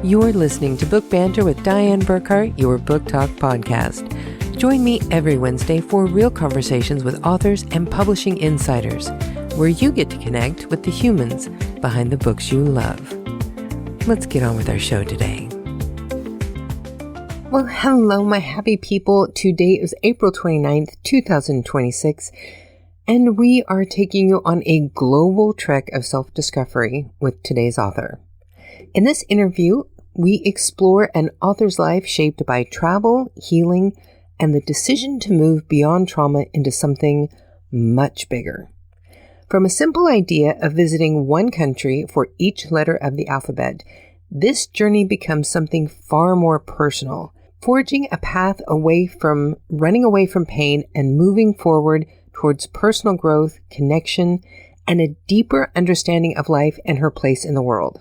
You're listening to Book Banter with Dianne Burckhardt, your book talk podcast. Join me every Wednesday for real conversations with authors and publishing insiders, where you get to connect with the humans behind the books you love. Let's get on with our show today. Well, hello, my happy people. Today is April 29th, 2026, and we are taking you on a global trek of self-discovery with today's author. In this interview, we explore an author's life shaped by travel, healing, and the decision to move beyond trauma into something much bigger. From a simple idea of visiting one country for each letter of the alphabet, this journey becomes something far more personal, forging a path running away from pain and moving forward towards personal growth, connection, and a deeper understanding of life and her place in the world.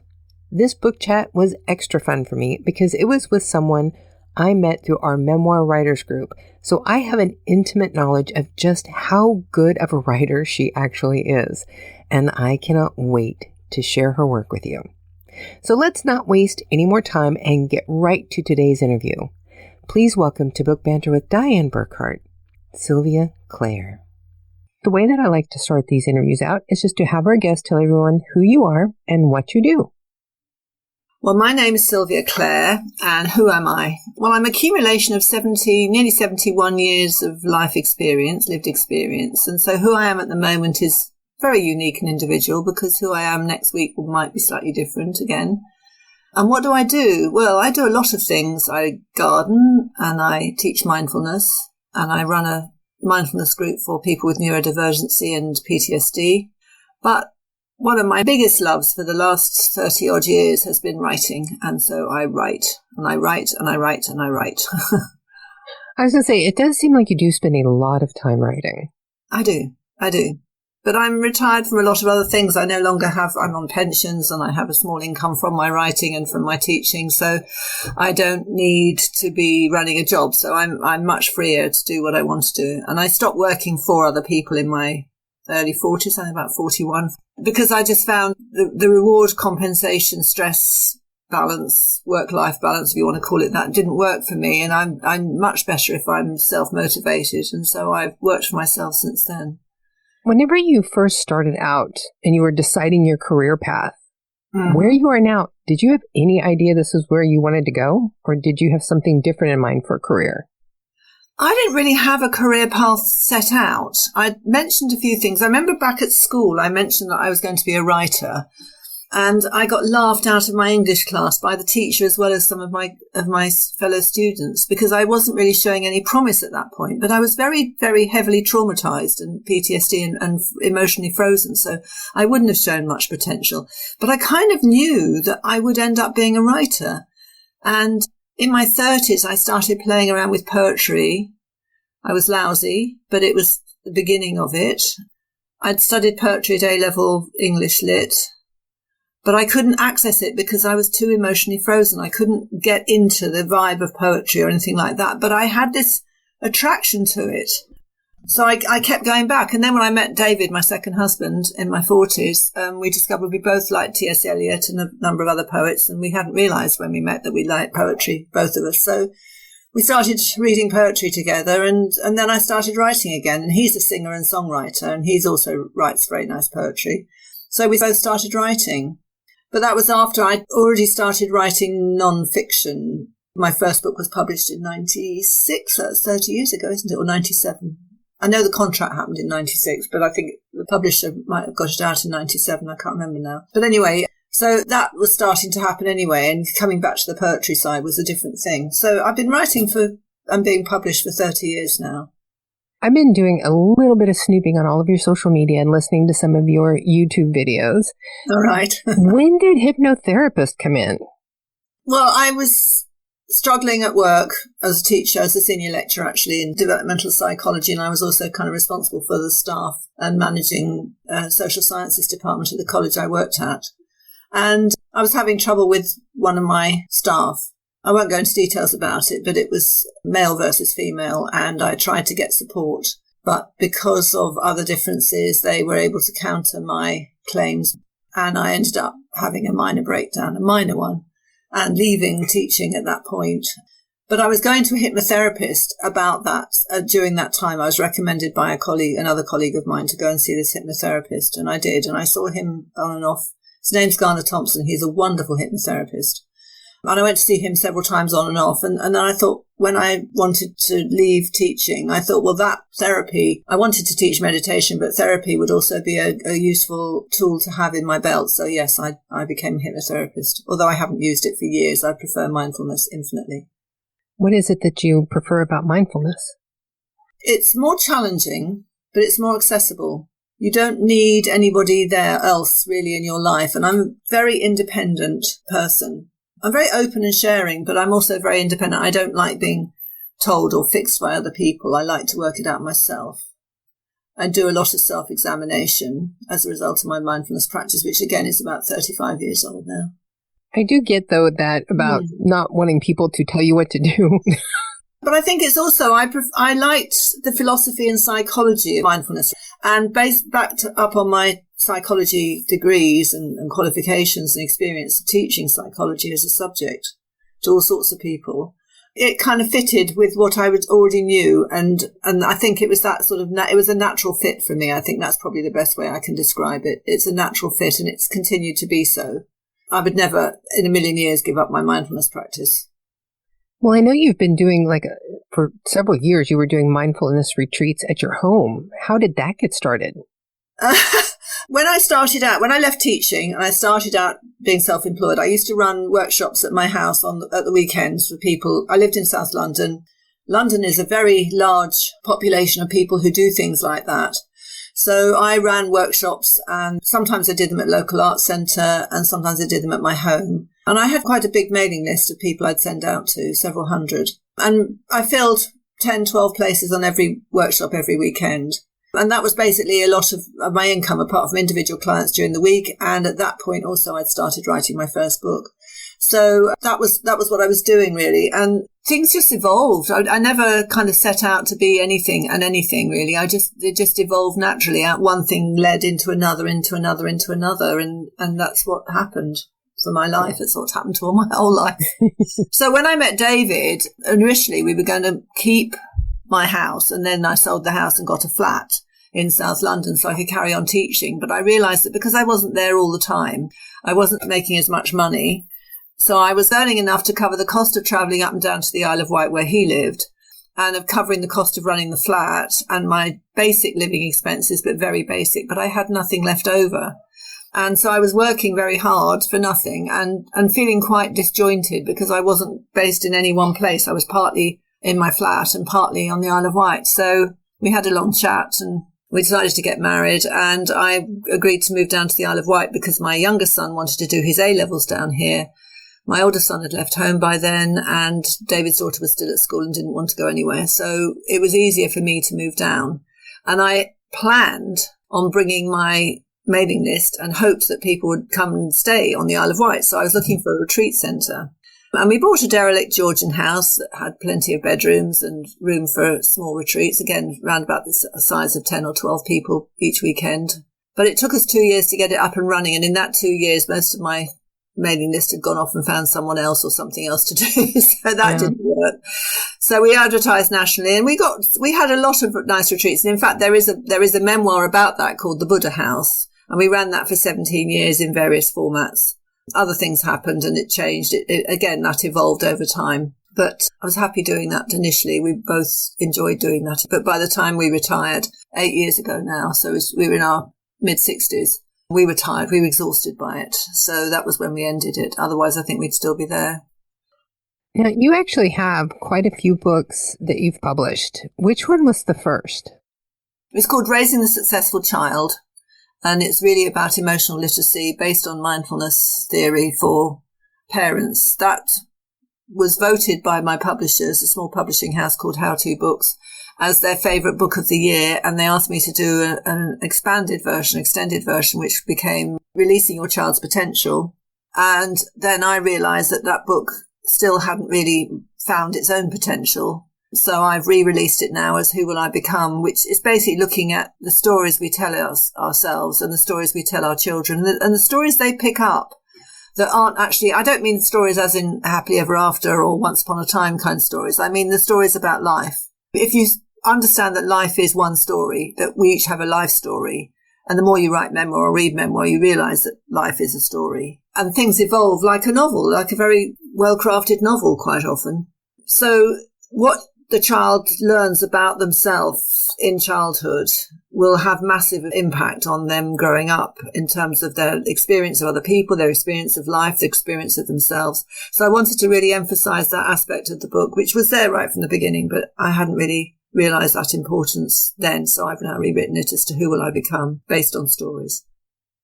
This book chat was extra fun for me because it was with someone I met through our memoir writers group, so I have an intimate knowledge of just how good of a writer she actually is, and I cannot wait to share her work with you. So let's not waste any more time and get right to today's interview. Please welcome to Book Banter with Dianne Burckhardt, Sylvia Clare. The way that I like to start these interviews out is just to have our guests tell everyone who you are and what you do. Well, my name is Sylvia Clare, and who am I? Well, I'm an accumulation of nearly 71 years of lived experience, and so who I am at the moment is very unique and individual because who I am next week might be slightly different again. And what do I do? Well, I do a lot of things. I garden, and I teach mindfulness, and I run a mindfulness group for people with neurodivergency and PTSD. But one of my biggest loves for the last 30 odd years has been writing. And so I write and I write and I write and I write. I was going to say, it does seem like you do spend a lot of time writing. I do. But I'm retired from a lot of other things. I'm on pensions and I have a small income from my writing and from my teaching. So I don't need to be running a job. So I'm much freer to do what I want to do. And I stopped working for other people in my early 40s, I'm about 41, because I just found the reward compensation, stress balance, work-life balance, if you want to call it that, didn't work for me. And I'm much better if I'm self-motivated. And so I've worked for myself since then. Whenever you first started out and you were deciding your career path, where you are now, did you have any idea this is where you wanted to go? Or did you have something different in mind for a career? I didn't really have a career path set out. I mentioned a few things. I remember back at school, I mentioned that I was going to be a writer, and I got laughed out of my English class by the teacher as well as some of my fellow students because I wasn't really showing any promise at that point. But I was very, very heavily traumatized and PTSD and emotionally frozen, so I wouldn't have shown much potential. But I kind of knew that I would end up being a writer. And in my 30s, I started playing around with poetry. I was lousy, but it was the beginning of it. I'd studied poetry at A-level English Lit, but I couldn't access it because I was too emotionally frozen. I couldn't get into the vibe of poetry or anything like that, but I had this attraction to it. So I kept going back. And then when I met David, my second husband, in my 40s, we discovered we both liked T.S. Eliot and a number of other poets. And we hadn't realised when we met that we liked poetry, both of us. So we started reading poetry together. And then I started writing again. And he's a singer and songwriter. And he's also writes very nice poetry. So we both started writing. But that was after I'd already started writing non-fiction. My first book was published in 96. That's 30 years ago, isn't it? Or 97. I know the contract happened in 96, but I think the publisher might have got it out in 97. I can't remember now. But anyway, so that was starting to happen anyway. And coming back to the poetry side was a different thing. So I've been writing and being published for 30 years now. I've been doing a little bit of snooping on all of your social media and listening to some of your YouTube videos. All right. When did hypnotherapist come in? Well, I was struggling at work as a teacher, as a senior lecturer actually in developmental psychology, and I was also kind of responsible for the staff and managing social sciences department at the college I worked at. And I was having trouble with one of my staff. I won't go into details about it, but it was male versus female, and I tried to get support. But because of other differences, they were able to counter my claims, and I ended up having a minor breakdown, a minor one. and leaving teaching at that point. But I was going to a hypnotherapist about that during that time. I was recommended by another colleague of mine, to go and see this hypnotherapist. And I did. And I saw him on and off. His name's Garner Thompson. He's a wonderful hypnotherapist. And I went to see him several times on and off. And then I thought, when I wanted to leave teaching, I thought, well, that therapy, I wanted to teach meditation, but therapy would also be a useful tool to have in my belt. So yes, I became a hypnotherapist. Although I haven't used it for years, I prefer mindfulness infinitely. What is it that you prefer about mindfulness? It's more challenging, but it's more accessible. You don't need anybody there else really in your life. And I'm a very independent person. I'm very open and sharing, but I'm also very independent. I don't like being told or fixed by other people. I like to work it out myself. I do a lot of self-examination as a result of my mindfulness practice, which again is about 35 years old now. I do get, though, that about not wanting people to tell you what to do. But I think it's also, I liked the philosophy and psychology of mindfulness, and backed up on my psychology degrees and qualifications and experience of teaching psychology as a subject to all sorts of people. It kind of fitted with what I already knew. And I think it was that sort of, it was a natural fit for me. I think that's probably the best way I can describe it. It's a natural fit, and it's continued to be so. I would never in a million years give up my mindfulness practice. Well, I know you've been doing, for several years, you were doing mindfulness retreats at your home. How did that get started? When I left teaching and I started out being self-employed, I used to run workshops at my house at the weekends for people. I lived in South London. London is a very large population of people who do things like that. So I ran workshops, and sometimes I did them at local arts centre and sometimes I did them at my home. And I had quite a big mailing list of people I'd send out to, several hundred. And I filled 10, 12 places on every workshop every weekend. And that was basically a lot of my income, apart from individual clients during the week. And at that point also, I'd started writing my first book. So that was what I was doing, really. And things just evolved. I never kind of set out to be anything, really. It just evolved naturally. One thing led into another. And that's what happened for my life. It's what's happened to all my whole life. So when I met David, initially we were going to keep my house, and then I sold the house and got a flat in South London so I could carry on teaching. But I realized that because I wasn't there all the time, I wasn't making as much money. So I was earning enough to cover the cost of travelling up and down to the Isle of Wight where he lived, and of covering the cost of running the flat and my basic living expenses, but very basic. But I had nothing left over. And so I was working very hard for nothing and feeling quite disjointed because I wasn't based in any one place. I was partly in my flat and partly on the Isle of Wight. So we had a long chat and we decided to get married, and I agreed to move down to the Isle of Wight because my younger son wanted to do his A-levels down here. My older son had left home by then, and David's daughter was still at school and didn't want to go anywhere. So it was easier for me to move down. And I planned on bringing my mailing list and hoped that people would come and stay on the Isle of Wight. So I was looking for a retreat centre. And we bought a derelict Georgian house that had plenty of bedrooms and room for small retreats, again, around about the size of 10 or 12 people each weekend. But it took us 2 years to get it up and running. And in that 2 years, most of my mailing list had gone off and found someone else or something else to do. So that didn't work. So we advertised nationally, and we had a lot of nice retreats. And in fact, there is a memoir about that called The Buddha House. And we ran that for 17 years in various formats. Other things happened and it changed. Again, that evolved over time. But I was happy doing that initially. We both enjoyed doing that. But by the time we retired, 8 years ago now, so we were in our mid-60s, we were tired. We were exhausted by it. So that was when we ended it. Otherwise, I think we'd still be there. Now, you actually have quite a few books that you've published. Which one was the first? It's called Raising the Successful Child. And it's really about emotional literacy based on mindfulness theory for parents. That was voted by my publishers, a small publishing house called How To Books, as their favourite book of the year. And they asked me to do an extended version, which became Releasing Your Child's Potential. And then I realised that book still hadn't really found its own potential. So I've re-released it now as Who Will I Become, which is basically looking at the stories we tell ourselves and the stories we tell our children and the stories they pick up that aren't actually, I don't mean stories as in happily ever after or once upon a time kind of stories. I mean the stories about life. If you understand that life is one story, that we each have a life story, and the more you write memoir or read memoir, you realise that life is a story. And things evolve like a novel, like a very well-crafted novel quite often. So what the child learns about themselves in childhood will have massive impact on them growing up in terms of their experience of other people, their experience of life, their experience of themselves. So I wanted to really emphasise that aspect of the book, which was there right from the beginning, but I hadn't really realised that importance then. So I've now rewritten it as to who will I become based on stories.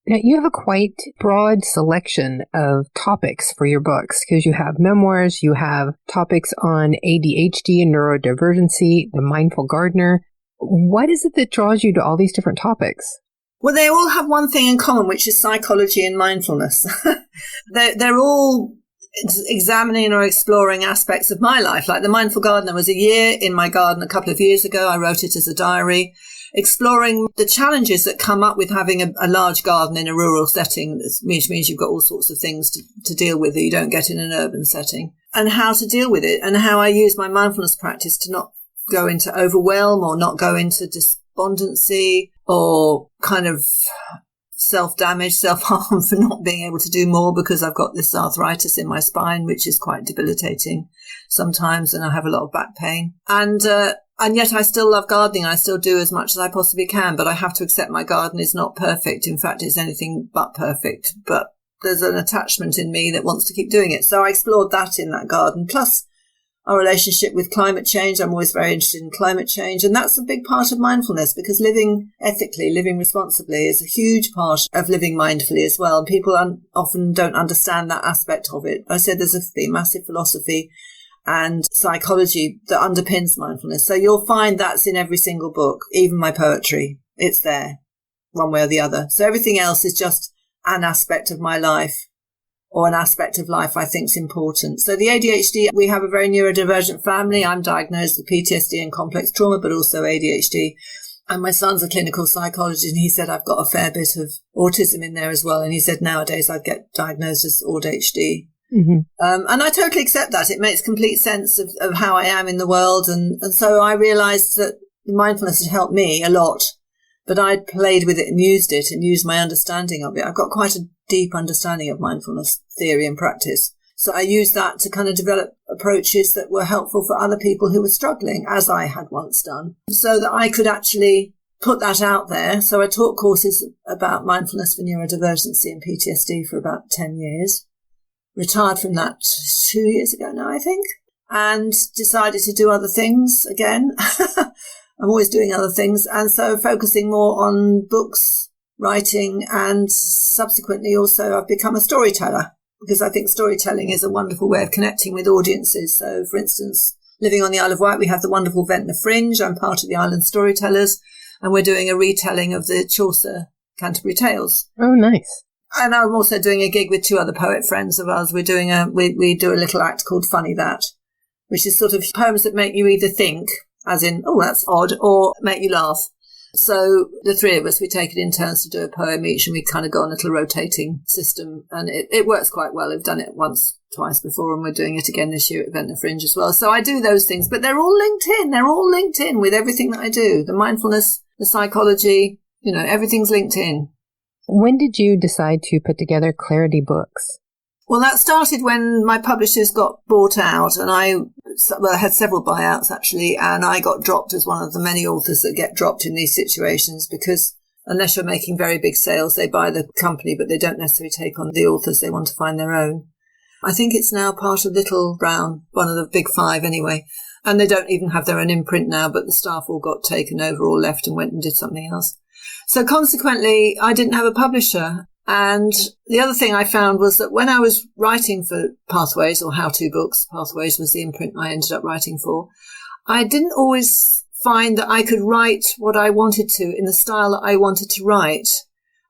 Now, you have a quite broad selection of topics for your books because you have memoirs, you have topics on ADHD and neurodivergency, the mindful gardener. What is it that draws you to all these different topics? Well, they all have one thing in common, which is psychology and mindfulness. They're all examining or exploring aspects of my life. Like the mindful gardener was a year in my garden a couple of years ago. I wrote it as a diary, exploring the challenges that come up with having a large garden in a rural setting, which means you've got all sorts of things to deal with that you don't get in an urban setting, and how to deal with it, and how I use my mindfulness practice to not go into overwhelm or not go into despondency or kind of self-damage, self-harm for not being able to do more because I've got this arthritis in my spine, which is quite debilitating sometimes, and I have a lot of back pain. And yet I still love gardening. I still do as much as I possibly can, but I have to accept my garden is not perfect. In fact, it's anything but perfect. But there's an attachment in me that wants to keep doing it. So I explored that in that garden. Plus our relationship with climate change. I'm always very interested in climate change. And that's a big part of mindfulness because living ethically, living responsibly is a huge part of living mindfully as well. And people often don't understand that aspect of it. I said there's a massive philosophy and psychology that underpins mindfulness. So you'll find that's in every single book, even my poetry. It's there, one way or the other. So everything else is just an aspect of my life or an aspect of life I think is important. So the ADHD, we have a very neurodivergent family. I'm diagnosed with PTSD and complex trauma, but also ADHD. And my son's a clinical psychologist, and he said I've got a fair bit of autism in there as well. And he said nowadays I'd get diagnosed as ADHD. Mm-hmm. And I totally accept that. It makes complete sense of how I am in the world. And so I realized that mindfulness had helped me a lot, but I'd played with it and used my understanding of it. I've got quite a deep understanding of mindfulness theory and practice. So I used that to kind of develop approaches that were helpful for other people who were struggling, as I had once done, so that I could actually put that out there. So I taught courses about mindfulness for neurodivergency and PTSD for about 10 years. Retired from that 2 years ago now, I think, and decided to do other things again. I'm always doing other things. And so focusing more on books, writing, and subsequently also I've become a storyteller because I think storytelling is a wonderful way of connecting with audiences. So, for instance, living on the Isle of Wight, we have the wonderful Ventnor Fringe. I'm part of the Island Storytellers, and we're doing a retelling of the Chaucer Canterbury Tales. Oh, nice. And I'm also doing a gig with two other poet friends of ours. We do a little act called Funny That, which is sort of poems that make you either think, as in, oh, that's odd, or make you laugh. So the three of us, we take it in turns to do a poem each, and we kind of go on a little rotating system, and it works quite well. We've done it twice before, and we're doing it again this year at Ventnor Fringe as well. So I do those things, but they're all linked in. They're all linked in with everything that I do. The mindfulness, the psychology, everything's linked in. When did you decide to put together Clarity Books? Well, that started when my publishers got bought out, and I had several buyouts actually, and I got dropped as one of the many authors that get dropped in these situations because unless you're making very big sales, they buy the company, but they don't necessarily take on the authors. They want to find their own. I think it's now part of Little Brown, one of the big five anyway, and they don't even have their own imprint now, but the staff all got taken over or left and went and did something else. So consequently, I didn't have a publisher. And the other thing I found was that when I was writing for Pathways or how-to books, Pathways was the imprint I ended up writing for, I didn't always find that I could write what I wanted to in the style that I wanted to write.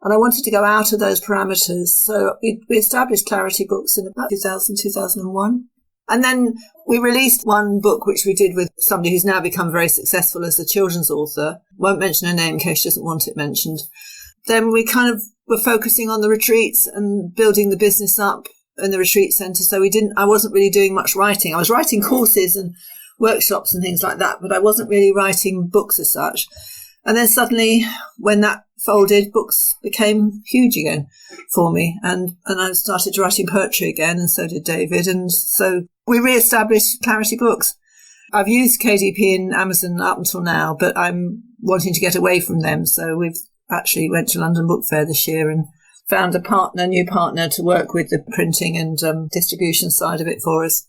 And I wanted to go out of those parameters. So we established Clarity Books in about 2001. And then we released one book, which we did with somebody who's now become very successful as a children's author. Won't mention her name in case she doesn't want it mentioned. Then we were focusing on the retreats and building the business up in the retreat centre. So I wasn't really doing much writing. I was writing courses and workshops and things like that, but I wasn't really writing books as such. And then suddenly, when that folded, books became huge again for me. And I started writing poetry again, and so did David. And so we re-established Clarity Books. I've used KDP and Amazon up until now, but I'm wanting to get away from them. So we've actually went to London Book Fair this year and found a new partner to work with the printing and distribution side of it for us.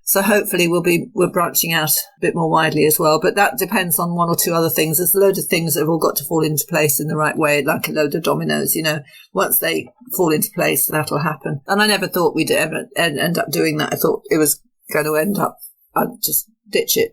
So hopefully we're branching out a bit more widely as well. But that depends on one or two other things. There's a load of things that have all got to fall into place in the right way, like a load of dominoes, Once they fall into place, that'll happen. And I never thought we'd ever end up doing that. I thought it was going to end up, I'd just ditch it,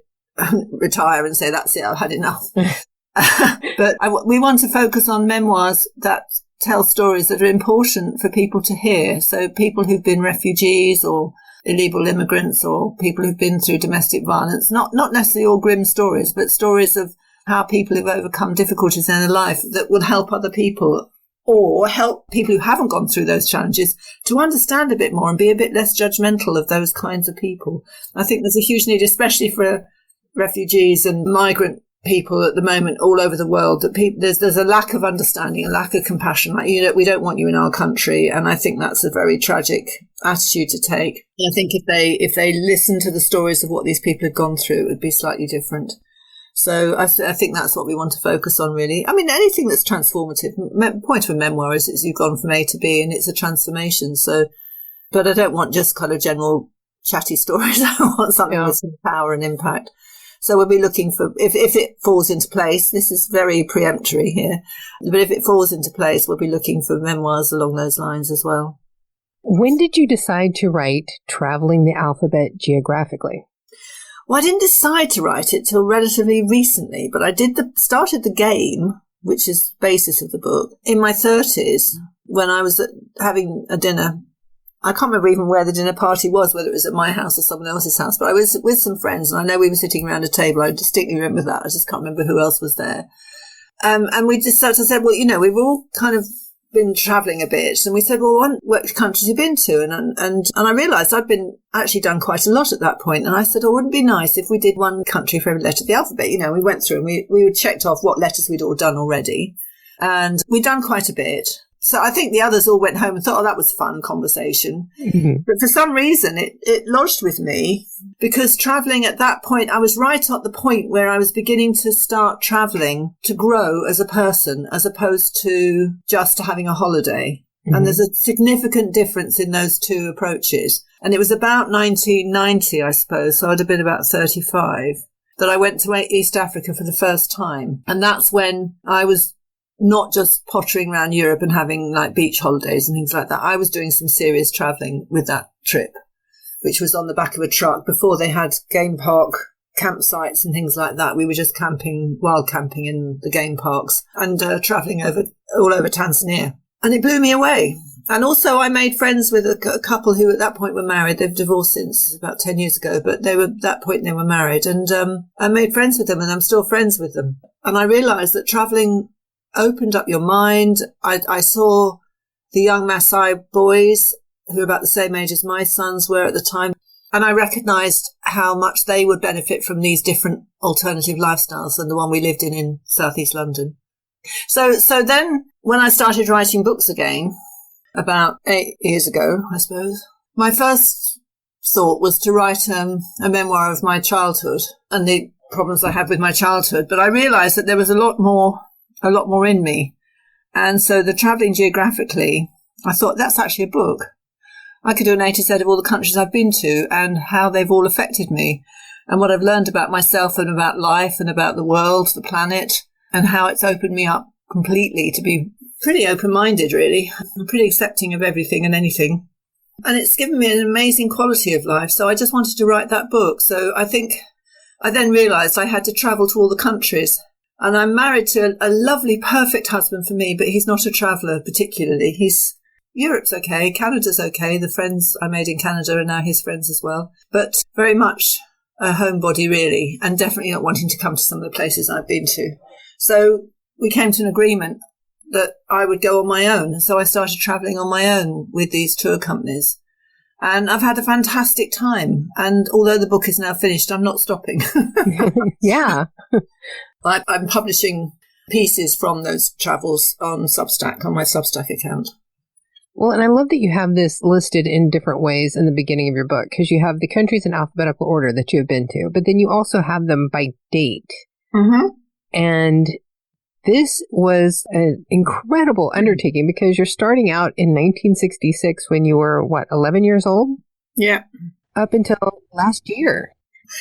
retire and say, that's it, I've had enough. But we want to focus on memoirs that tell stories that are important for people to hear. So people who've been refugees or illegal immigrants or people who've been through domestic violence, not necessarily all grim stories, but stories of how people have overcome difficulties in their life that will help other people or help people who haven't gone through those challenges to understand a bit more and be a bit less judgmental of those kinds of people. I think there's a huge need, especially for refugees and migrant people at the moment all over the world, that there's a lack of understanding, a lack of compassion. Like, we don't want you in our country, and I think that's a very tragic attitude to take. And I think if they listen to the stories of what these people have gone through, it would be slightly different. So I think that's what we want to focus on, really. I mean, anything that's transformative. The point of a memoir is you've gone from A to B, and it's a transformation. So, but I don't want just kind of general chatty stories. I want something with some power and impact. So we'll be looking for, if it falls into place, this is very preemptory here, but if it falls into place, we'll be looking for memoirs along those lines as well. When did you decide to write Travelling the Alphabet Geographically? Well, I didn't decide to write it till relatively recently, but I started the game, which is the basis of the book, in my 30s when I was having a dinner. I can't remember even where the dinner party was, whether it was at my house or someone else's house, but I was with some friends, and I know we were sitting around a table. I distinctly remember that. I just can't remember who else was there. And we just sort of said, well, we've all kind of been travelling a bit. And we said, well, what countries have you been to? And I realised I'd been actually done quite a lot at that point. And I said, oh, wouldn't it be nice if we did one country for every letter of the alphabet? We went through and we checked off what letters we'd all done already. And we'd done quite a bit. So I think the others all went home and thought, oh, that was fun conversation. Mm-hmm. But for some reason, it lodged with me because travelling at that point, I was right at the point where I was beginning to start travelling to grow as a person as opposed to just having a holiday. Mm-hmm. And there's a significant difference in those two approaches. And it was about 1990, I suppose, so I'd have been about 35, that I went to East Africa for the first time. And that's when I was not just pottering around Europe and having like beach holidays and things like that. I was doing some serious travelling with that trip, which was on the back of a truck before they had game park campsites and things like that. We were just wild camping in the game parks and travelling all over Tanzania. And it blew me away. And also I made friends with a couple who at that point were married. They've divorced since about 10 years ago, but at that point they were married. And I made friends with them, and I'm still friends with them. And I realised that travelling opened up your mind. I saw the young Maasai boys who were about the same age as my sons were at the time, and I recognised how much they would benefit from these different alternative lifestyles than the one we lived in southeast London. So then when I started writing books again, about 8 years ago, I suppose, my first thought was to write a memoir of my childhood and the problems I had with my childhood, but I realised that there was a lot more in me. And so the Travelling Geographically, I thought that's actually a book. I could do an A to Z of all the countries I've been to and how they've all affected me and what I've learned about myself and about life and about the world, the planet, and how it's opened me up completely to be pretty open-minded, really. I'm pretty accepting of everything and anything. And it's given me an amazing quality of life. So I just wanted to write that book. So I think I then realised I had to travel to all the countries. And I'm married to a lovely, perfect husband for me, but he's not a traveller particularly. Europe's okay, Canada's okay. The friends I made in Canada are now his friends as well. But very much a homebody, really, and definitely not wanting to come to some of the places I've been to. So we came to an agreement that I would go on my own. And so I started traveling on my own with these tour companies. And I've had a fantastic time. And although the book is now finished, I'm not stopping. Yeah. I'm publishing pieces from those travels on Substack, on my Substack account. Well, and I love that you have this listed in different ways in the beginning of your book, because you have the countries in alphabetical order that you have been to, but then you also have them by date. Mm-hmm. And this was an incredible undertaking because you're starting out in 1966 when you were, 11 years old? Yeah. Up until last year.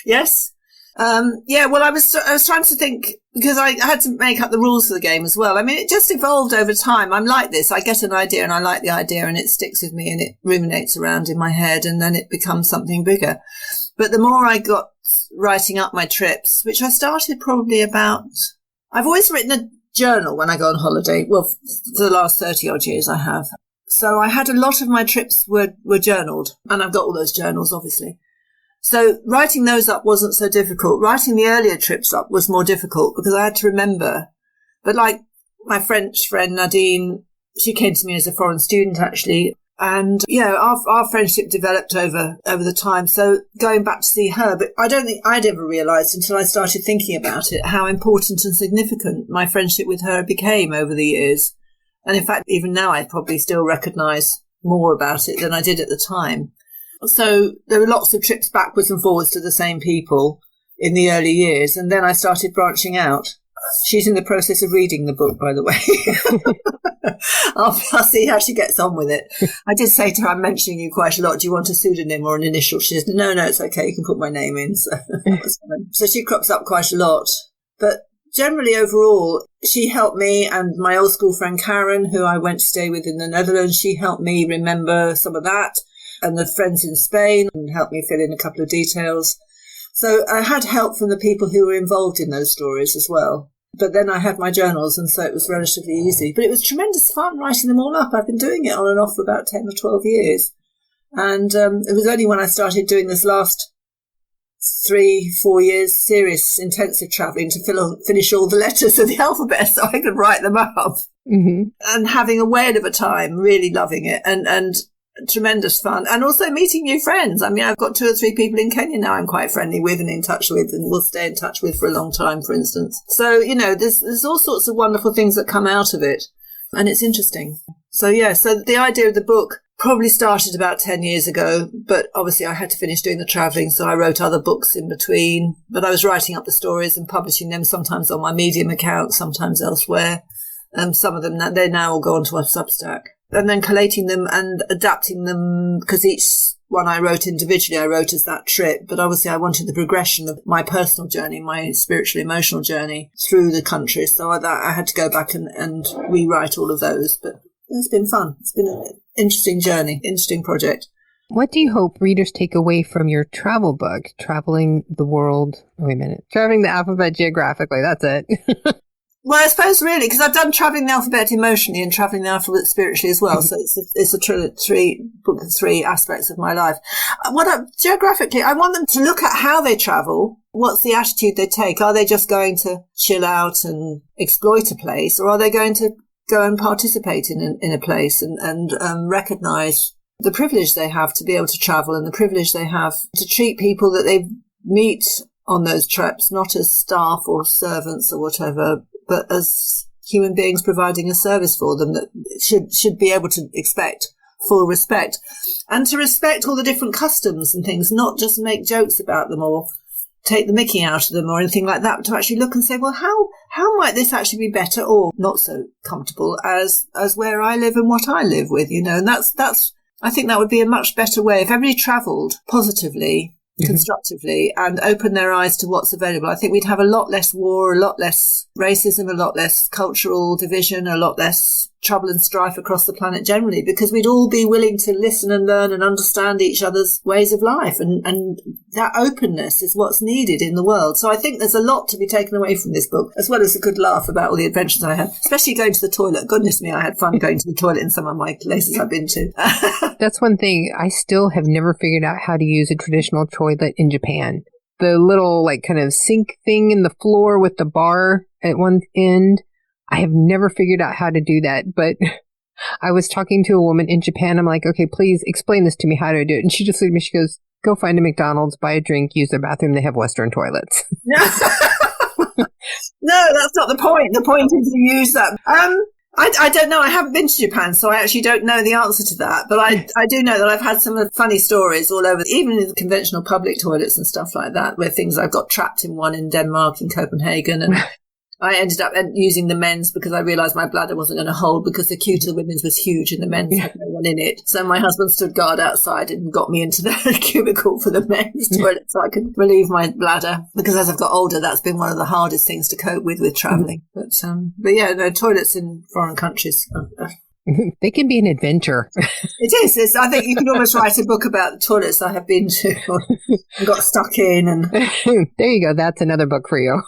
Yes. Well, I was trying to think, because I had to make up the rules for the game as well. I mean, it just evolved over time. I'm like this. I get an idea and I like the idea and it sticks with me and it ruminates around in my head and then it becomes something bigger. But the more I got writing up my trips, which I started probably I've always written a journal when I go on holiday. Well, for the last 30 odd years I have. So I had a lot of my trips were journaled, and I've got all those journals, obviously. So writing those up wasn't so difficult. Writing the earlier trips up was more difficult because I had to remember. But like my French friend Nadine, she came to me as a foreign student actually. And yeah, our friendship developed over the time. So going back to see her, but I don't think I'd ever realised until I started thinking about it how important and significant my friendship with her became over the years. And in fact, even now I probably still recognise more about it than I did at the time. So there were lots of trips backwards and forwards to the same people in the early years. And then I started branching out. She's in the process of reading the book, by the way. I'll see how she gets on with it. I did say to her, I'm mentioning you quite a lot. Do you want a pseudonym or an initial? She said, no, it's okay. You can put my name in. So she crops up quite a lot. But generally, overall, she helped me, and my old school friend Karen, who I went to stay with in the Netherlands, she helped me remember some of that. And the friends in Spain and helped me fill in a couple of details. So I had help from the people who were involved in those stories as well. But then I had my journals, and so it was relatively easy. But it was tremendous fun writing them all up. I've been doing it on and off for about 10 or 12 years. And it was only when I started doing this last 3-4 years serious intensive travelling to finish all the letters of the alphabet so I could write them up. Mm-hmm. And having a whale of a time, really loving it. And tremendous fun, and also meeting new friends. I mean, I've got 2 or 3 people in Kenya now I'm quite friendly with and in touch with, and will stay in touch with for a long time, for instance. So, there's all sorts of wonderful things that come out of it, and it's interesting. So the idea of the book probably started about 10 years ago, but obviously I had to finish doing the travelling, so I wrote other books in between, but I was writing up the stories and publishing them, sometimes on my Medium account, sometimes elsewhere. Some of them, they now all go onto a Substack. And then collating them and adapting them, because each one I wrote individually, I wrote as that trip. But obviously I wanted the progression of my personal journey, my spiritual, emotional journey through the country. So I had to go back and rewrite all of those. But it's been fun. It's been an interesting journey, interesting project. What do you hope readers take away from your travel book, Travelling the Alphabet Geographically? That's it. Well, I suppose really, because I've done Travelling the Alphabet emotionally and Travelling the Alphabet spiritually as well. So it's a book of 3 aspects of my life. Geographically, I want them to look at how they travel. What's the attitude they take? Are they just going to chill out and exploit a place, or are they going to go and participate in a place and recognise the privilege they have to be able to travel and the privilege they have to treat people that they meet on those trips, not as staff or servants or whatever, but as human beings providing a service for them that should be able to expect full respect, and to respect all the different customs and things, not just make jokes about them or take the mickey out of them or anything like that, but to actually look and say, well, how might this actually be better or not so comfortable as where I live and what I live with, and that's I think that would be a much better way if everybody travelled positively, constructively, and open their eyes to what's available. I think we'd have a lot less war, a lot less racism, a lot less cultural division, a lot less trouble and strife across the planet generally, because we'd all be willing to listen and learn and understand each other's ways of life, and that openness is what's needed in the world. So I think there's a lot to be taken away from this book, as well as a good laugh about all the adventures I had, especially going to the toilet. Goodness me, I had fun going to the toilet in some of my places I've been to. That's one thing. I still have never figured out how to use a traditional toilet in Japan. The little kind of sink thing in the floor with the bar at one end. I have never figured out how to do that, but I was talking to a woman in Japan. I'm like, okay, please explain this to me, how do I do it? And she just looked at me, she goes, go find a McDonald's, buy a drink, use their bathroom. They have Western toilets. No, that's not the point. The point is to use that. I don't know. I haven't been to Japan, so I actually don't know the answer to that. But I do know that I've had some funny stories all over, even in the conventional public toilets and stuff like that, where I've got trapped in one in Denmark, in Copenhagen, and I ended up using the men's because I realised my bladder wasn't going to hold because the queue to the women's was huge and the men's had no one in it. So my husband stood guard outside and got me into the cubicle for the men's toilet so I could relieve my bladder. Because as I've got older, that's been one of the hardest things to cope with travelling. But yeah, no, toilets in foreign countries they can be an adventure. It is. I think you could almost write a book about the toilets I have been to and got stuck in. And there you go. That's another book for you.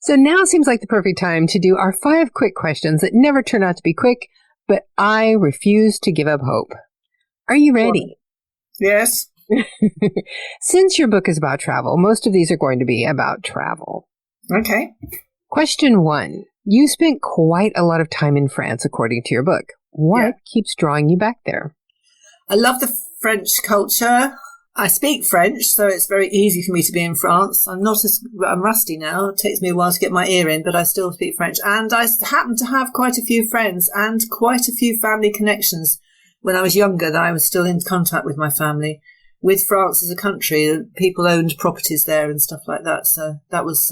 So now seems like the perfect time to do our 5 quick questions that never turn out to be quick, but I refuse to give up hope. Are you ready? Yes. Since your book is about travel, most of these are going to be about travel. Okay. Question 1. You spent quite a lot of time in France, according to your book. What keeps drawing you back there? I love the French culture. I speak French, so it's very easy for me to be in France. I'm rusty now. It takes me a while to get my ear in, but I still speak French. And I happen to have quite a few friends and quite a few family connections when I was younger, that I was still in contact with my family, with France as a country. People owned properties there and stuff like that. So that was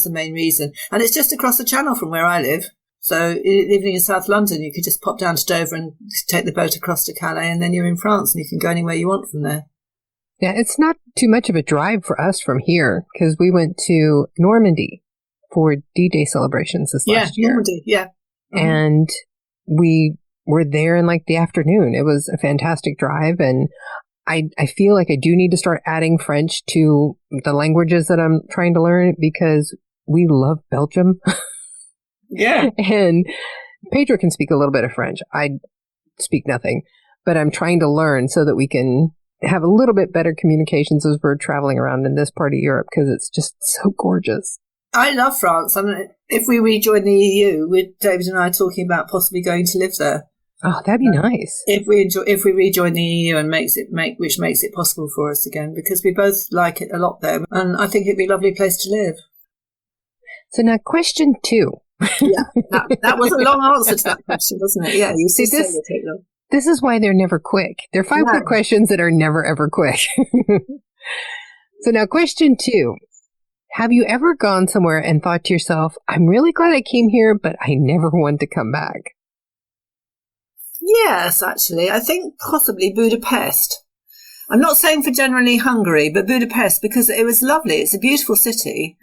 the main reason. And it's just across the channel from where I live. So living in South London, you could just pop down to Dover and take the boat across to Calais, and then you're in France and you can go anywhere you want from there. Yeah, it's not too much of a drive for us from here because we went to Normandy for D-Day celebrations this last year. Normandy, yeah. Mm-hmm. And we were there in like the afternoon. It was a fantastic drive, and I feel like I do need to start adding French to the languages that I'm trying to learn because we love Belgium. Yeah. And Pedro can speak a little bit of French. I speak nothing, but I'm trying to learn so that we can have a little bit better communications as we're traveling around in this part of Europe because it's just so gorgeous. I love France. I mean, if we rejoin the EU, with David and I talking about possibly going to live there. Oh, that'd be nice. If we rejoin the EU and which makes it possible for us again, because we both like it a lot there, and I think it'd be a lovely place to live. So now, question 2. Yeah, that was a long answer to that question, wasn't it? Yeah, you see this. This is why they're never quick. They're 5 quick questions that are never ever quick. So now, question 2. Have you ever gone somewhere and thought to yourself, I'm really glad I came here, but I never want to come back? Yes, actually. I think possibly Budapest. I'm not saying for generally Hungary, but Budapest, because it was lovely. It's a beautiful city.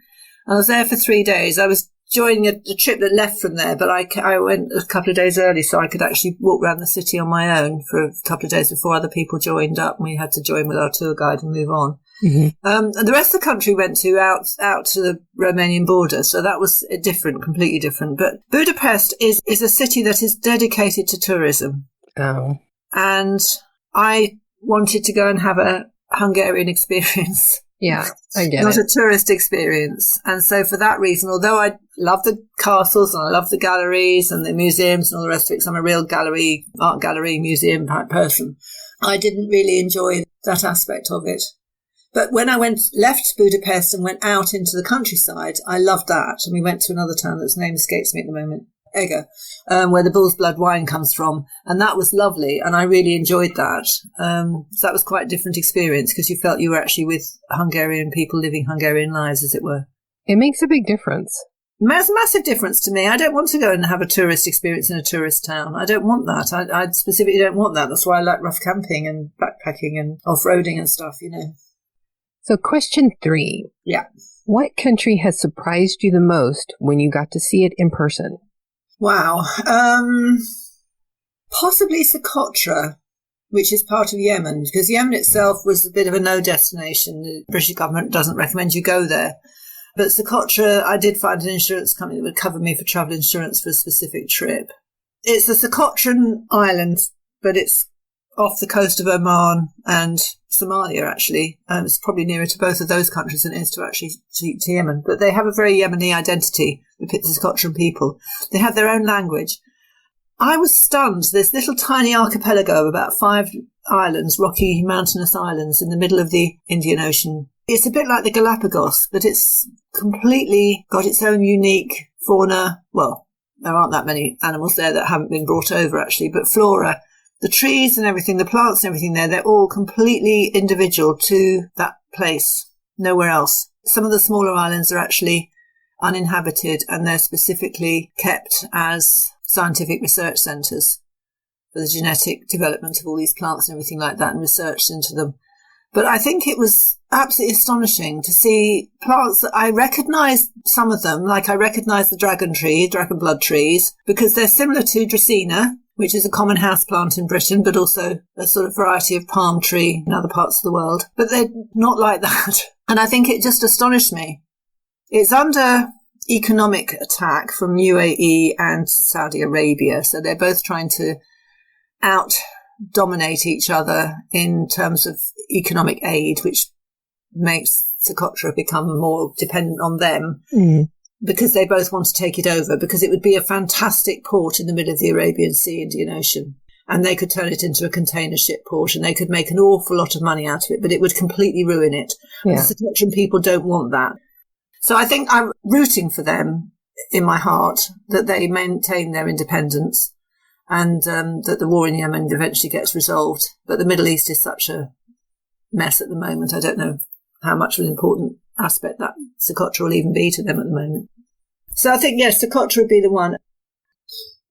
I was there for 3 days. I was joining a trip that left from there, but I went a couple of days early so I could actually walk around the city on my own for a couple of days before other people joined up, and we had to join with our tour guide and move on. Mm-hmm. And the rest of the country went out to the Romanian border, so that was completely different. But Budapest is a city that is dedicated to tourism. Oh. And I wanted to go and have a Hungarian experience. Yeah, I get it. Not a tourist experience. And so for that reason, although I love the castles and I love the galleries and the museums and all the rest of it, because I'm a real art gallery, museum type person, I didn't really enjoy that aspect of it. But when I left Budapest and went out into the countryside, I loved that. And we went to another town that's name escapes me at the moment, Eger, where the bull's blood wine comes from. And that was lovely. And I really enjoyed that. So that was quite a different experience because you felt you were actually with Hungarian people living Hungarian lives, as it were. It makes a big difference. It makes a massive difference to me. I don't want to go and have a tourist experience in a tourist town. I don't want that. I specifically don't want that. That's why I like rough camping and backpacking and off-roading and stuff, you know. So question 3. Yeah. What country has surprised you the most when you got to see it in person? Wow. Possibly Socotra, which is part of Yemen, because Yemen itself was a bit of a no destination. The British government doesn't recommend you go there. But Socotra, I did find an insurance company that would cover me for travel insurance for a specific trip. It's a Socotran island, but it's off the coast of Oman and Somalia, actually. It's probably nearer to both of those countries than it is to actually to Yemen. But they have a very Yemeni identity, the Pittsburghan people. They have their own language. I was stunned. This little tiny archipelago of about 5 islands, rocky mountainous islands in the middle of the Indian Ocean. It's a bit like the Galapagos, but it's completely got its own unique fauna. Well, there aren't that many animals there that haven't been brought over, actually, but flora. The trees and everything, the plants and everything there, they're all completely individual to that place, nowhere else. Some of the smaller islands are actually uninhabited, and they're specifically kept as scientific research centres for the genetic development of all these plants and everything like that, and research into them. But I think it was absolutely astonishing to see plants that I recognised, some of them, like I recognised the dragon blood trees, because they're similar to Dracaena, which is a common house plant in Britain, but also a sort of variety of palm tree in other parts of the world. But they're not like that. And I think it just astonished me. It's under economic attack from UAE and Saudi Arabia. So they're both trying to out-dominate each other in terms of economic aid, which makes Socotra become more dependent on them. Because they both want to take it over, because it would be a fantastic port in the middle of the Arabian Sea, Indian Ocean. And they could turn it into a container ship port, and they could make an awful lot of money out of it, but it would completely ruin it. Yeah. The Socotran people don't want that. So I think I'm rooting for them in my heart, that they maintain their independence, and that the war in Yemen eventually gets resolved. But the Middle East is such a mess at the moment. I don't know how much of an important aspect that Socotra will even be to them at the moment. So I think, yes, Socotra would be the one.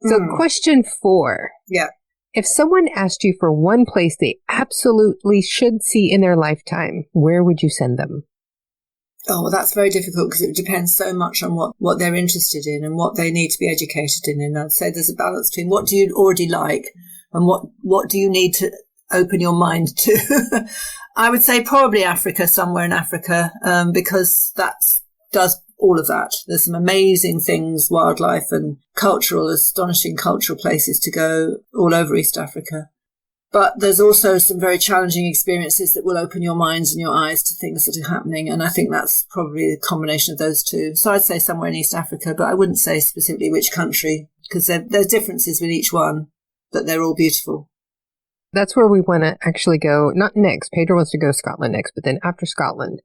So question 4. Yeah. If someone asked you for one place they absolutely should see in their lifetime, where would you send them? Oh, well, that's very difficult, because it depends so much on what they're interested in and what they need to be educated in. And I'd say there's a balance between what do you already like and what do you need to open your mind to. I would say probably Africa, somewhere in Africa, because that does all of that. There's some amazing things, wildlife and astonishing cultural places to go all over East Africa. But there's also some very challenging experiences that will open your minds and your eyes to things that are happening. And I think that's probably the combination of those two. So I'd say somewhere in East Africa, but I wouldn't say specifically which country, because there's differences with each one, but they're all beautiful. That's where we want to actually go. Not next. Pedro wants to go to Scotland next, but then after Scotland,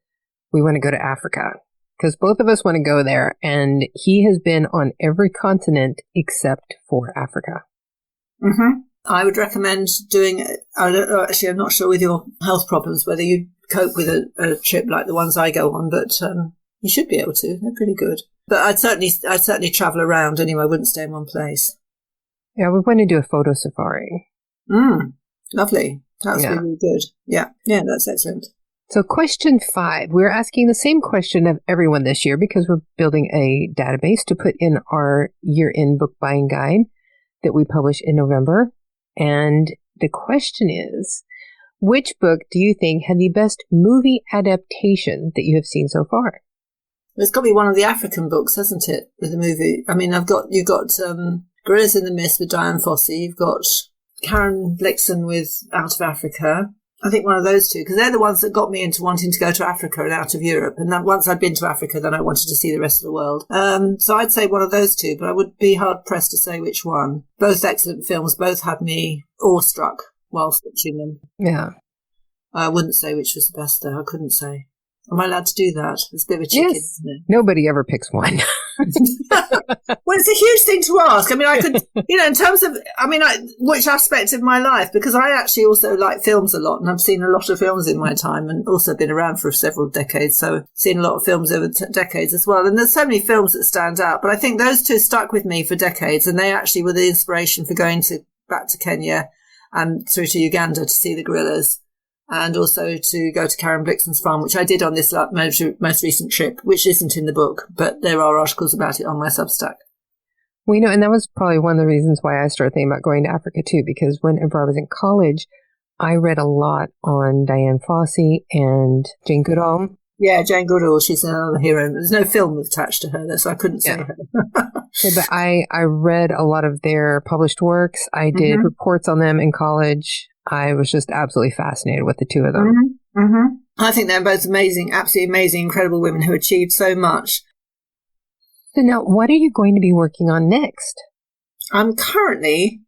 we want to go to Africa, because both of us want to go there. And he has been on every continent except for Africa. Mm-hmm. I would recommend doing it. I don't know, actually, I'm not sure with your health problems whether you cope with a trip like the ones I go on, but you should be able to. They're pretty good. But I'd certainly travel around anyway. I wouldn't stay in one place. Yeah, we want to do a photo safari. Lovely. That's really good. Yeah, that's excellent. So question 5, we're asking the same question of everyone this year, because we're building a database to put in our year-end book buying guide that we publish in November. And the question is, which book do you think had the best movie adaptation that you have seen so far? It's got to be one of the African books, hasn't it, with the movie? I mean, you've got Gorillas in the Mist with Dianne Fossey. You've got Karen Blixen with Out of Africa. I think one of those two, because they're the ones that got me into wanting to go to Africa and out of Europe. And then once I'd been to Africa, then I wanted to see the rest of the world. So I'd say one of those two, but I would be hard-pressed to say which one. Both excellent films, both had me awestruck whilst watching them. Yeah. I wouldn't say which was the best, though. I couldn't say. Am I allowed to do that? It's a bit of a chicken, yes. Isn't it? Nobody ever picks one. Well, it's a huge thing to ask. I mean, I could, in terms of, which aspect of my life, because I actually also like films a lot, and I've seen a lot of films in my time, and also been around for several decades, so seen a lot of films over decades as well. And there's so many films that stand out, but I think those two stuck with me for decades, and they actually were the inspiration for going back to Kenya and through to Uganda to see the gorillas. And also to go to Karen Blixen's farm, which I did on this most recent trip, which isn't in the book, but there are articles about it on my Substack. Well, and that was probably one of the reasons why I started thinking about going to Africa too, because whenever I was in college, I read a lot on Dianne Fossey and Jane Goodall. Yeah, Jane Goodall, she's another hero. There's no film attached to her, so I couldn't say her. But I read a lot of their published works. I did reports on them in college. I was just absolutely fascinated with the two of them. Mm-hmm. Mm-hmm. I think they're both amazing, absolutely amazing, incredible women who achieved so much. So now, what are you going to be working on next? I'm currently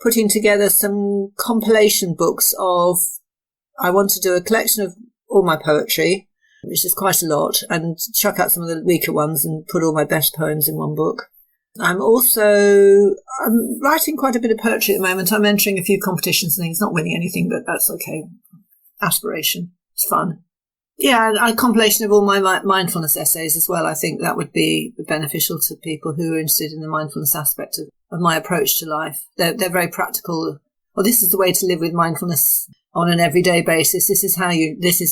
putting together some compilation books I want to do a collection of all my poetry, which is quite a lot, and chuck out some of the weaker ones and put all my best poems in one book. I'm writing quite a bit of poetry at the moment. I'm entering a few competitions and things, not winning anything, but that's okay. Aspiration. It's fun. Yeah, a compilation of all my mindfulness essays as well. I think that would be beneficial to people who are interested in the mindfulness aspect of my approach to life. They're very practical. Well, this is the way to live with mindfulness on an everyday basis. This is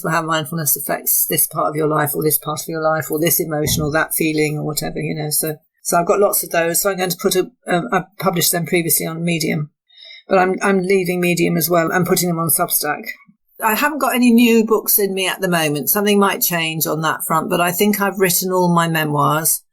how mindfulness affects this part of your life, or this part of your life, or this emotion, or that feeling, or whatever, So I've got lots of those. So I'm going to I've published them previously on Medium, but I'm leaving Medium as well. I'm putting them on Substack. I haven't got any new books in me at the moment. Something might change on that front, but I think I've written all my memoirs.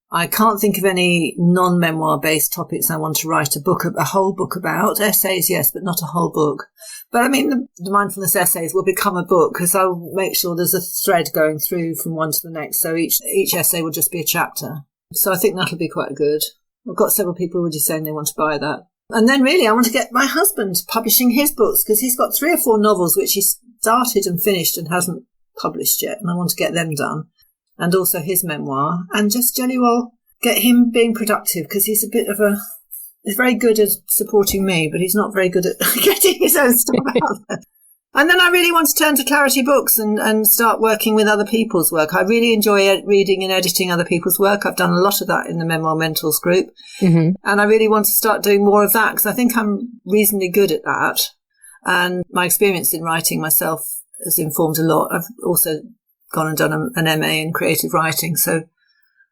I can't think of any non-memoir based topics I want to write a whole book about. Essays, yes, but not a whole book. But I mean, the mindfulness essays will become a book because I'll make sure there's a thread going through from one to the next. So each essay will just be a chapter. So I think that'll be quite good. I've got several people already saying they want to buy that. And then really I want to get my husband publishing his books because he's got 3 or 4 novels which he started and finished and hasn't published yet. And I want to get them done. And also his memoir. And just generally get him being productive because he's very good at supporting me, but he's not very good at getting his own stuff out there. And then I really want to turn to Clarity Books and start working with other people's work. I really enjoy reading and editing other people's work. I've done a lot of that in the Memoir Mentors group. Mm-hmm. And I really want to start doing more of that because I think I'm reasonably good at that. And my experience in writing myself has informed a lot. I've also gone and done an MA in creative writing. So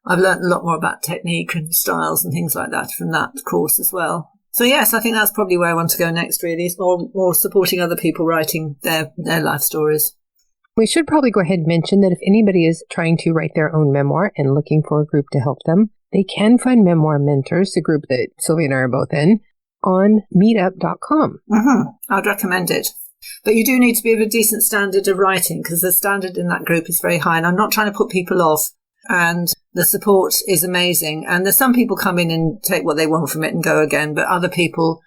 I've learned a lot more about technique and styles and things like that from that course as well. So yes, I think that's probably where I want to go next, really. It's more supporting other people writing their life stories. We should probably go ahead and mention that if anybody is trying to write their own memoir and looking for a group to help them, they can find Memoir Mentors, the group that Sylvia and I are both in, on meetup.com. Mm-hmm. I'd recommend it. But you do need to be of a decent standard of writing because the standard in that group is very high. And I'm not trying to put people off. And the support is amazing. And there's some people come in and take what they want from it and go again. But other people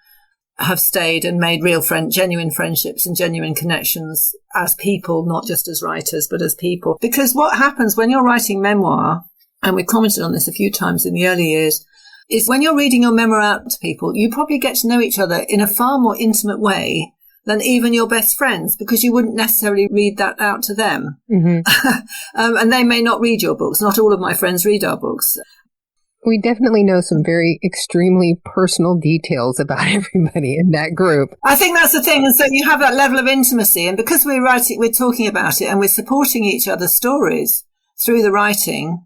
have stayed and made genuine friendships and genuine connections as people, not just as writers, but as people. Because what happens when you're writing memoir, and we've commented on this a few times in the early years, is when you're reading your memoir out to people, you probably get to know each other in a far more intimate way than even your best friends, because you wouldn't necessarily read that out to them. Mm-hmm. And they may not read your books. Not all of my friends read our books. We definitely know some very extremely personal details about everybody in that group. I think that's the thing. And so you have that level of intimacy. And because we're talking about it and we're supporting each other's stories through the writing.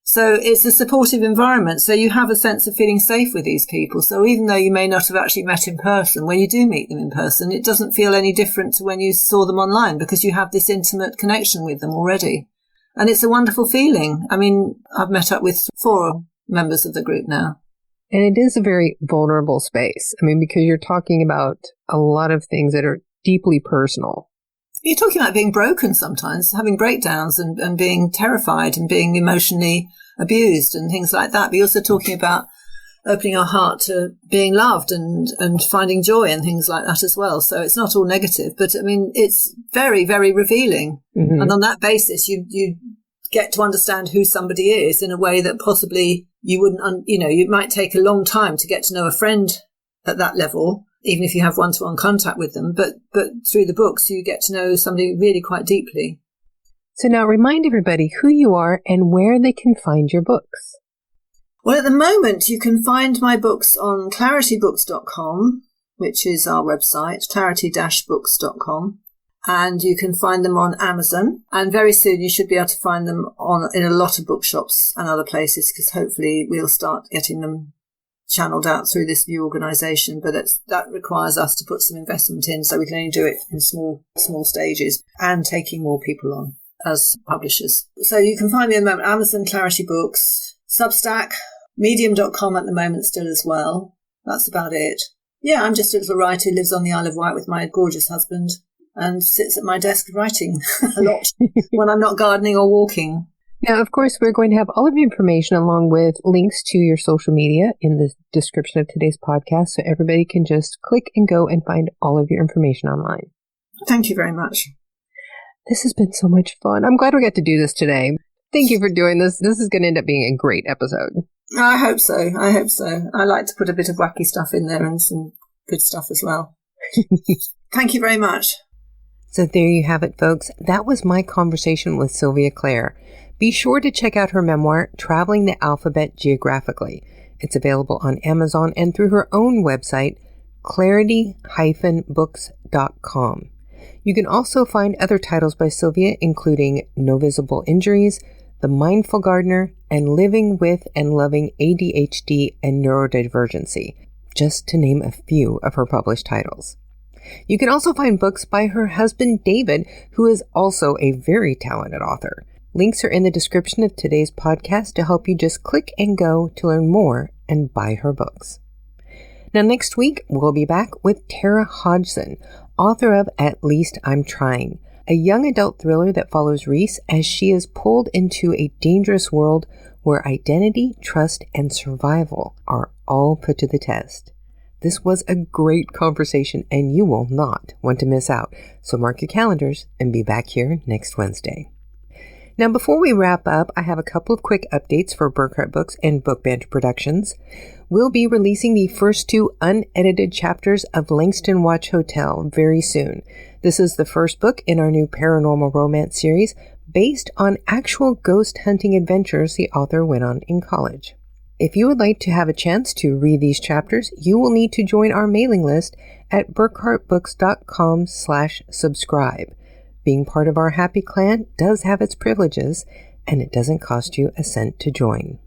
So it's a supportive environment. So you have a sense of feeling safe with these people. So even though you may not have actually met in person, when you do meet them in person, it doesn't feel any different to when you saw them online because you have this intimate connection with them already. And it's a wonderful feeling. I mean, I've met up with 4 members of the group now. And it is a very vulnerable space. I mean, because you're talking about a lot of things that are deeply personal. You're talking about being broken sometimes, having breakdowns and being terrified and being emotionally abused and things like that. But you're also talking about opening our heart to being loved and finding joy and things like that as well. So it's not all negative, but I mean, it's very, very revealing. Mm-hmm. And on that basis, you get to understand who somebody is in a way that possibly you wouldn't, you might take a long time to get to know a friend at that level, even if you have one-to-one contact with them. But through the books, you get to know somebody really quite deeply. So now remind everybody who you are and where they can find your books. Well, at the moment, you can find my books on claritybooks.com, which is our website, clarity-books.com. And you can find them on Amazon. And very soon you should be able to find them in a lot of bookshops and other places, because hopefully we'll start getting them channeled out through this new organisation. But that requires us to put some investment in, so we can only do it in small stages and taking more people on as publishers. So you can find me at the moment, Amazon, Clarity Books, Substack, medium.com at the moment still as well. That's about it. Yeah, I'm just a little writer who lives on the Isle of Wight with my gorgeous husband and sits at my desk writing a lot when I'm not gardening or walking. Now, of course, we're going to have all of the information along with links to your social media in the description of today's podcast, so everybody can just click and go and find all of your information online. Thank you very much. This has been so much fun. I'm glad we got to do this today. Thank you for doing this. This is going to end up being a great episode. I hope so. I like to put a bit of wacky stuff in there and some good stuff as well. Thank you very much. So there you have it, folks. That was my conversation with Sylvia Clare. Be sure to check out her memoir, Travelling the Alphabet Geographically. It's available on Amazon and through her own website, clarity-books.com. You can also find other titles by Sylvia, including No Visible Injuries, The Mindful Gardener, and Living with and Loving ADHD and Neurodivergency, just to name a few of her published titles. You can also find books by her husband, David, who is also a very talented author. Links are in the description of today's podcast to help you just click and go to learn more and buy her books. Now, next week, we'll be back with Tara Hodgson, author of At Least I'm Trying, a young adult thriller that follows Reese as she is pulled into a dangerous world where identity, trust, and survival are all put to the test. This was a great conversation, and you will not want to miss out. So mark your calendars and be back here next Wednesday. Now, before we wrap up, I have a couple of quick updates for Burckhardt Books and Book Banter Productions. We'll be releasing the first 2 unedited chapters of Langston Watch Hotel very soon. This is the first book in our new paranormal romance series based on actual ghost hunting adventures the author went on in college. If you would like to have a chance to read these chapters, you will need to join our mailing list at burckhartbooks.com/subscribe. Being part of our happy clan does have its privileges, and it doesn't cost you a cent to join.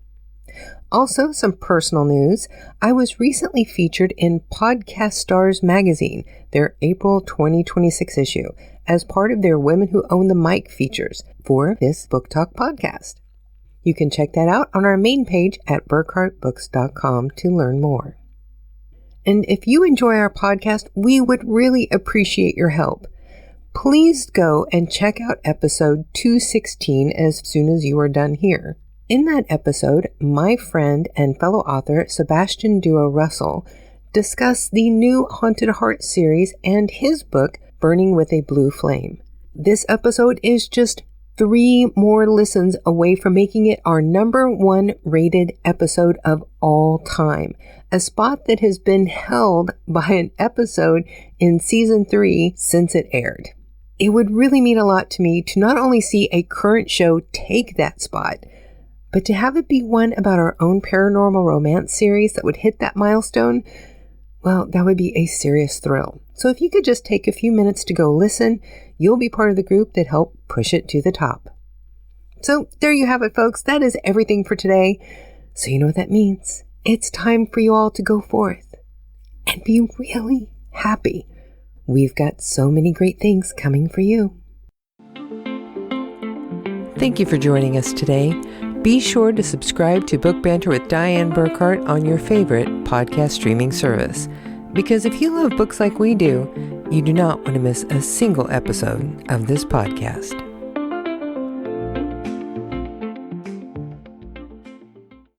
Also, some personal news. I was recently featured in Podcast Stars magazine, their April 2026 issue, as part of their Women Who Own the Mic features for this Book Talk podcast. You can check that out on our main page at burckhartbooks.com to learn more. And if you enjoy our podcast, we would really appreciate your help. Please go and check out episode 216 as soon as you are done here. In that episode, my friend and fellow author Sebastian Duo Russell discussed the new Haunted Heart series and his book, Burning with a Blue Flame. This episode is just 3 more listens away from making it our #1 rated episode of all time, a spot that has been held by an episode in season 3 since it aired. It would really mean a lot to me to not only see a current show take that spot, but to have it be one about our own paranormal romance series that would hit that milestone, well, that would be a serious thrill. So if you could just take a few minutes to go listen, you'll be part of the group that helped push it to the top. So there you have it, folks. That is everything for today. So you know what that means. It's time for you all to go forth and be really happy. We've got so many great things coming for you. Thank you for joining us today. Be sure to subscribe to Book Banter with Dianne Burckhardt on your favorite podcast streaming service. Because if you love books like we do, you do not want to miss a single episode of this podcast.